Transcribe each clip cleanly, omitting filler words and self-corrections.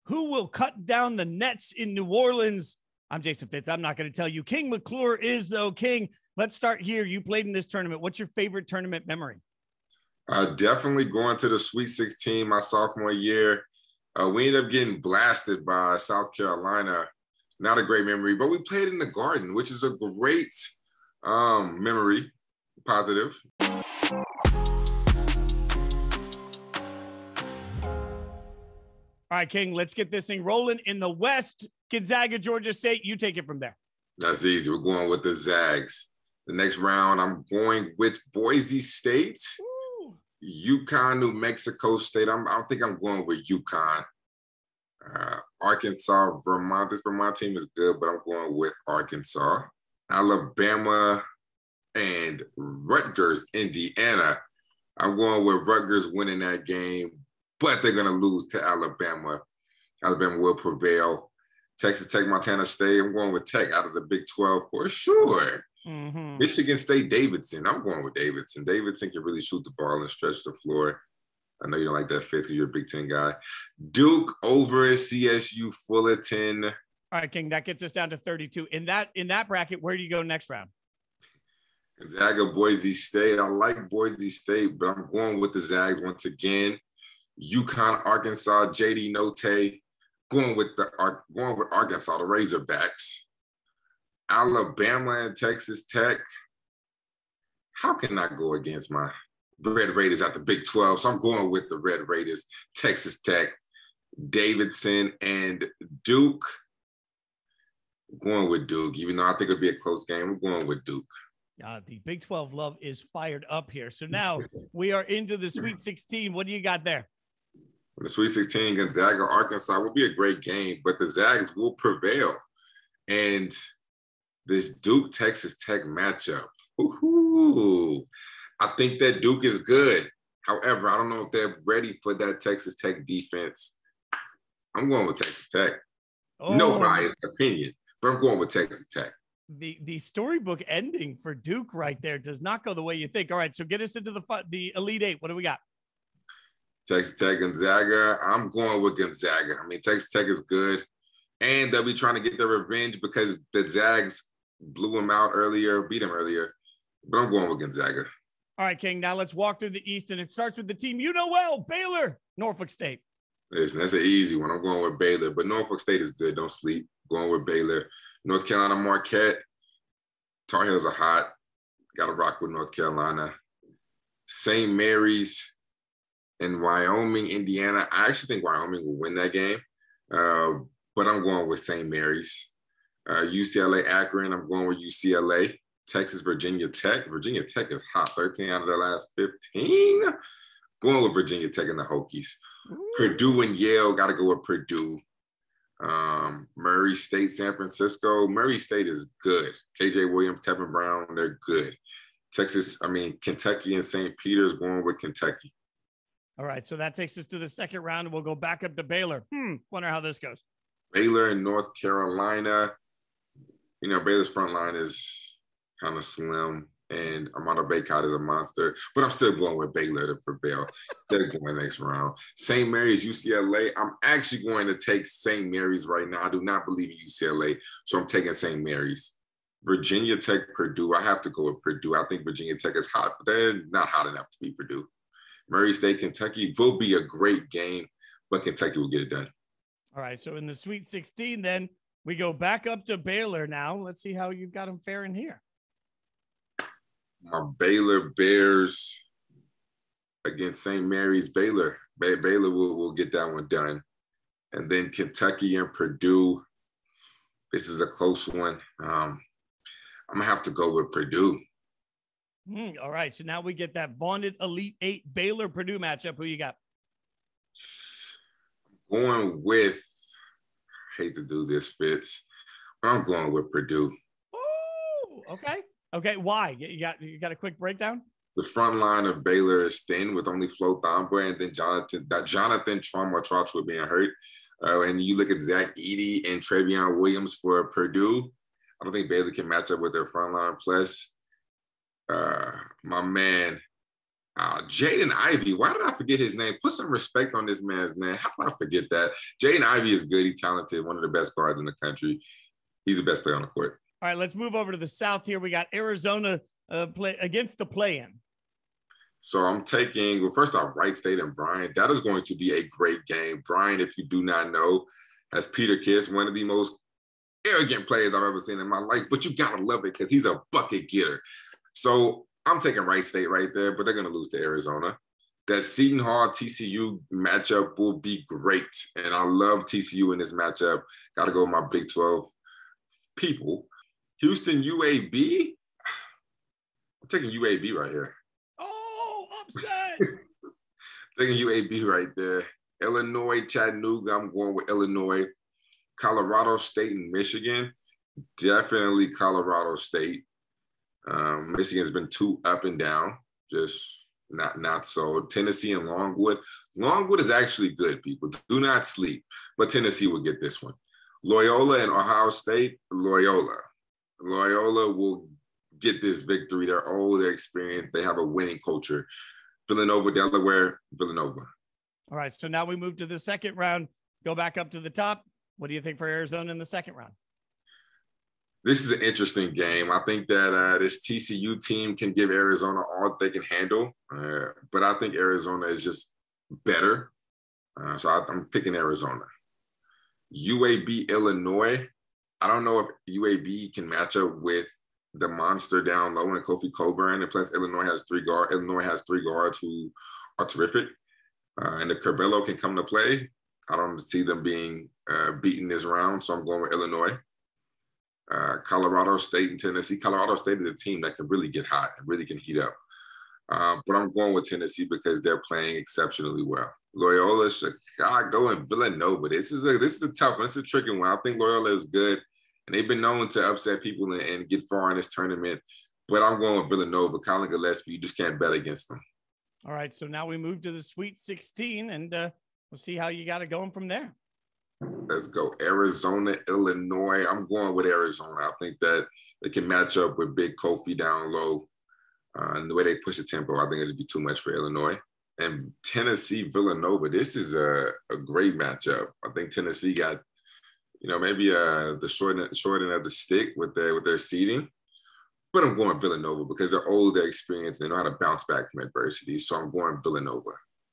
Who will cut down the nets in New Orleans? I'm Jason Fitz. I'm not going to tell you. King McClure is, though. King, let's start here. You played in this tournament. What's your favorite tournament memory? Definitely going to the Sweet 16 my sophomore year. We ended up getting blasted by South Carolina. Not a great memory, but we played in the Garden, which is a great memory, positive. All right, King, let's get this thing rolling. In the West, Gonzaga, Georgia State, you take it from there. That's easy. We're going with the Zags. The next round, I'm going with Boise State, UConn, New Mexico State. I think I'm going with UConn. Arkansas, Vermont. This Vermont team is good, but I'm going with Arkansas. Alabama and Rutgers, Indiana. I'm going with Rutgers winning that game, but they're going to lose to Alabama. Alabama will prevail. Texas Tech, Montana State. I'm going with Tech out of the Big 12 for sure. Mm-hmm. Michigan State, Davidson. I'm going with Davidson. Davidson can really shoot the ball and stretch the floor. I know you don't like that, Fitz, because you're a Big Ten guy. Duke over CSU, Fullerton. All right, King, that gets us down to 32. In that bracket, where do you go next round? Gonzaga, Boise State. I like Boise State, but I'm going with the Zags once again. UConn, Arkansas, JD Notae. Going with Arkansas, the Razorbacks. Alabama and Texas Tech. How can I go against my Red Raiders at the Big 12? So I'm going with the Red Raiders, Texas Tech, Davidson, and Duke. I'm going with Duke, even though I think it'll be a close game. I'm going with Duke. The Big 12 love is fired up here. So now we are into the Sweet 16. What do you got there? The Sweet 16, Gonzaga, Arkansas will be a great game, but the Zags will prevail. And this Duke-Texas Tech matchup, I think that Duke is good. However, I don't know if they're ready for that Texas Tech defense. I'm going with Texas Tech. No biased opinion, but I'm going with Texas Tech. The storybook ending for Duke right there does not go the way you think. All right, so get us into the Elite Eight. What do we got? Texas Tech, Gonzaga. I'm going with Gonzaga. I mean, Texas Tech is good, and they'll be trying to get their revenge because the Zags beat them earlier. But I'm going with Gonzaga. All right, King. Now let's walk through the East, and it starts with the team you know well, Baylor, Norfolk State. Listen, that's an easy one. I'm going with Baylor, but Norfolk State is good. Don't sleep. Going with Baylor. North Carolina, Marquette. Tar Heels are hot. Got to rock with North Carolina. St. Mary's and Wyoming, Indiana. I actually think Wyoming will win that game, but I'm going with St. Mary's. UCLA, Akron. I'm going with UCLA. Texas, Virginia Tech. Virginia Tech is hot. 13 out of their last 15. Going with Virginia Tech and the Hokies. Purdue and Yale. Got to go with Purdue. Murray State, San Francisco. Murray State is good. KJ Williams, Tevin Brown, they're good. Kentucky and St. Peter's. Going with Kentucky. All right, so that takes us to the second round, and we'll go back up to Baylor. Wonder how this goes. Baylor and North Carolina. You know, Baylor's front line is kind of slim, and Armando Bacot is a monster, but I'm still going with Baylor to prevail. They're going next round. St. Mary's, UCLA. I'm actually going to take St. Mary's right now. I do not believe in UCLA, so I'm taking St. Mary's. Virginia Tech, Purdue. I have to go with Purdue. I think Virginia Tech is hot, but they're not hot enough to be Purdue. Murray State, Kentucky will be a great game, but Kentucky will get it done. All right, so in the Sweet 16, then we go back up to Baylor now. Let's see how you've got them faring here. My Baylor Bears against St. Mary's. Baylor will get that one done. And then Kentucky and Purdue. This is a close one. I'm going to have to go with Purdue. All right, so now we get that vaunted Elite Eight Baylor-Purdue matchup. Who you got? I'm going with, I hate to do this, Fitz, but I'm going with Purdue. Oh, okay. Okay, why? You got a quick breakdown? The front line of Baylor is thin with only Flo Thombre and then Jonathan Trauma being hurt. And you look at Zach Edey and Travion Williams for Purdue. I don't think Baylor can match up with their front line. Plus, my man, Jaden Ivey. Why did I forget his name? Put some respect on this man's name. How did I forget that? Jaden Ivey is good. He's talented. One of the best guards in the country. He's the best player on the court. All right, let's move over to the South here. We got Arizona play against the play-in. So I'm taking, well, first off, Wright State and Bryant. That is going to be a great game. Bryant, if you do not know, has Peter Kiss, one of the most arrogant players I've ever seen in my life, but you got to love it because he's a bucket getter. So I'm taking Wright State right there, but they're going to lose to Arizona. That Seton Hall TCU matchup will be great. And I love TCU in this matchup. Got to go with my Big 12 people. Houston UAB. I'm taking UAB right here. Oh, upset. Taking UAB right there. Illinois, Chattanooga. I'm going with Illinois. Colorado State and Michigan. Definitely Colorado State. Michigan's been too up and down. Just not so. Tennessee and Longwood. Longwood is actually good, people. Do not sleep. But Tennessee will get this one. Loyola and Ohio State. Loyola will get this victory. They're old, they're experienced, they have a winning culture. Villanova, Delaware, Villanova. All right, so now we move to the second round. Go back up to the top. What do you think for Arizona in the second round? This is an interesting game. I think that this TCU team can give Arizona all they can handle, but I think Arizona is just better. So I'm picking Arizona. UAB, Illinois. I don't know if UAB can match up with the monster down low and Kofi Cockburn. And plus, Illinois has three guards who are terrific. And if Curbelo can come to play, I don't see them being beaten this round. So I'm going with Illinois. Colorado State and Tennessee. Colorado State is a team that can really get hot and really can heat up. But I'm going with Tennessee because they're playing exceptionally well. Loyola, Chicago, and Villanova. This is a tough one. It's a tricky one. I think Loyola is good. And they've been known to upset people and get far in this tournament. But I'm going with Villanova. Colin Gillespie, you just can't bet against them. All right, so now we move to the Sweet 16, and we'll see how you got it going from there. Let's go. Arizona, Illinois. I'm going with Arizona. I think that they can match up with Big Kofi down low. And the way they push the tempo, I think it'd be too much for Illinois. And Tennessee, Villanova. This is a great matchup. I think Tennessee got maybe the short end of the stick with their seeding. But I'm going Villanova because they're old, they're experienced, and they know how to bounce back from adversity. So I'm going Villanova.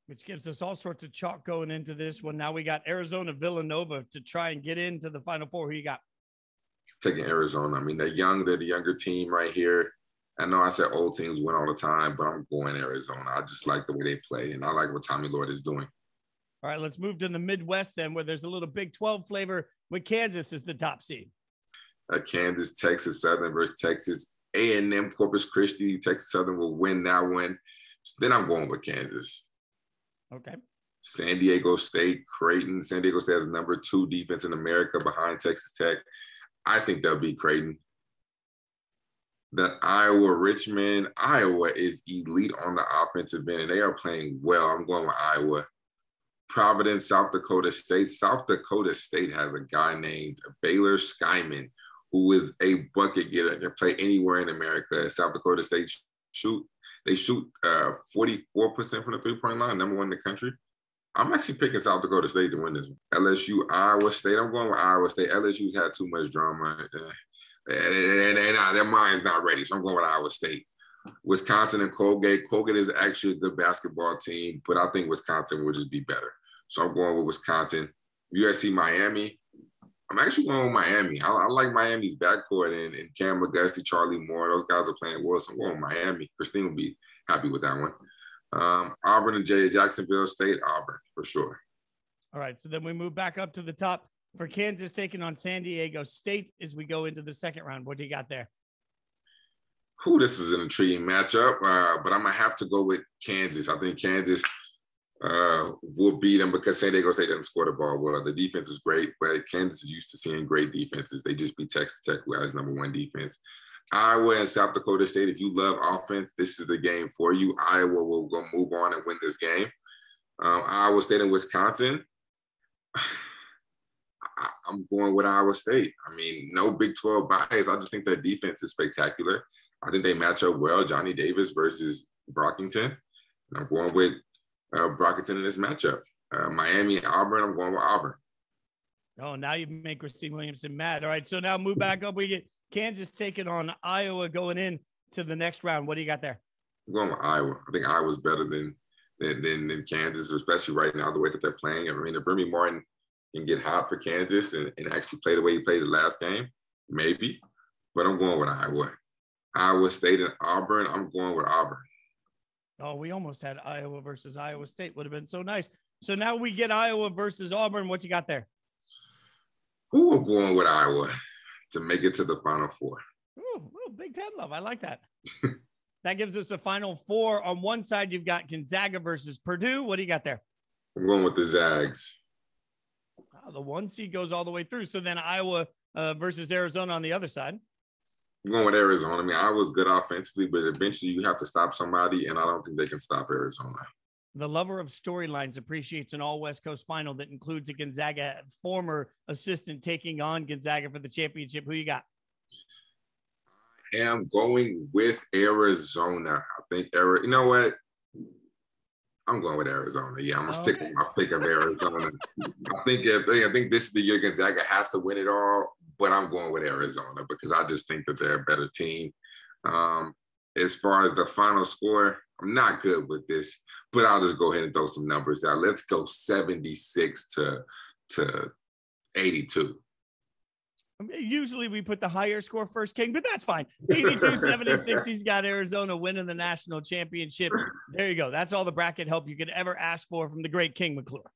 Which gives us all sorts of chalk going into this one. Now we got Arizona, Villanova to try and get into the Final Four. Who you got? Taking Arizona. I mean, they're the younger team right here. I know I said old teams win all the time, but I'm going Arizona. I just like the way they play, and I like what Tommy Lloyd is doing. All right, let's move to the Midwest then, where there's a little Big 12 flavor with Kansas as the top seed. Kansas, Texas Southern versus Texas A&M, Corpus Christi. Texas Southern will win that one. So then I'm going with Kansas. Okay. San Diego State, Creighton. San Diego State has number 2 defense in America behind Texas Tech. I think they'll beat Creighton. The Iowa, Richmond. Iowa is elite on the offensive end, and they are playing well. I'm going with Iowa. Providence, South Dakota State. South Dakota State has a guy named Baylor Skyman, who is a bucket getter. They play anywhere in America. South Dakota State shoot 44% from the three-point line, number 1 in the country. I'm actually picking South Dakota State to win this one. LSU, Iowa State. I'm going with Iowa State. LSU's had too much drama, and their mind's not ready, so I'm going with Iowa State. Wisconsin and Colgate. Colgate is actually a good basketball team, but I think Wisconsin will just be better. So I'm going with Wisconsin. USC, Miami. I'm actually going with Miami. I like Miami's backcourt and Cam McGusty, Charlie Moore. Those guys are playing well, so I'm going with Miami. Christine will be happy with that one. Auburn and Jacksonville State. Auburn, for sure. All right, so then we move back up to the top for Kansas taking on San Diego State as we go into the second round. What do you got there? This is an intriguing matchup, but I'm going to have to go with Kansas. I think Kansas will beat them because San Diego State doesn't score the ball well. The defense is great, but Kansas is used to seeing great defenses. They just beat Texas Tech, who has number 1 defense. Iowa and South Dakota State, if you love offense, this is the game for you. Iowa will go move on and win this game. Iowa State and Wisconsin, I'm going with Iowa State. I mean, no Big 12 bias. I just think their defense is spectacular. I think they match up well. Johnny Davis versus Brockington. I'm going with Brockington in this matchup. Miami, Auburn, I'm going with Auburn. Oh, now you make Christine Williamson mad. All right, so now move back up. We get Kansas taking on Iowa going in to the next round. What do you got there? I'm going with Iowa. I think Iowa's better than Kansas, especially right now, the way that they're playing. I mean, if Remy Martin can get hot for Kansas and actually play the way he played the last game, maybe. But I'm going with Iowa. Iowa State and Auburn, I'm going with Auburn. Oh, we almost had Iowa versus Iowa State. Would have been so nice. So now we get Iowa versus Auburn. What you got there? Who are going with Iowa to make it to the Final Four? Ooh, Big Ten love. I like that. That gives us a Final Four. On one side, you've got Gonzaga versus Purdue. What do you got there? I'm going with the Zags. Oh, the 1 seed goes all the way through. So then Iowa versus Arizona on the other side. I'm going with Arizona. I mean, Iowa's good offensively, but eventually you have to stop somebody, and I don't think they can stop Arizona. The lover of storylines appreciates an all-West Coast final that includes a Gonzaga former assistant taking on Gonzaga for the championship. Who you got? I am going with Arizona. I think you know what? I'm going with Arizona. Yeah, I'm gonna stick with my pick of Arizona. I think this is the year Gonzaga has to win it all, but I'm going with Arizona because I just think that they're a better team. As far as the final score, I'm not good with this, but I'll just go ahead and throw some numbers out. Let's go 76 to 82. Usually we put the higher score first, King, but that's fine. 82-76, he's got Arizona winning the national championship. There you go. That's all the bracket help you could ever ask for from the great King McClure.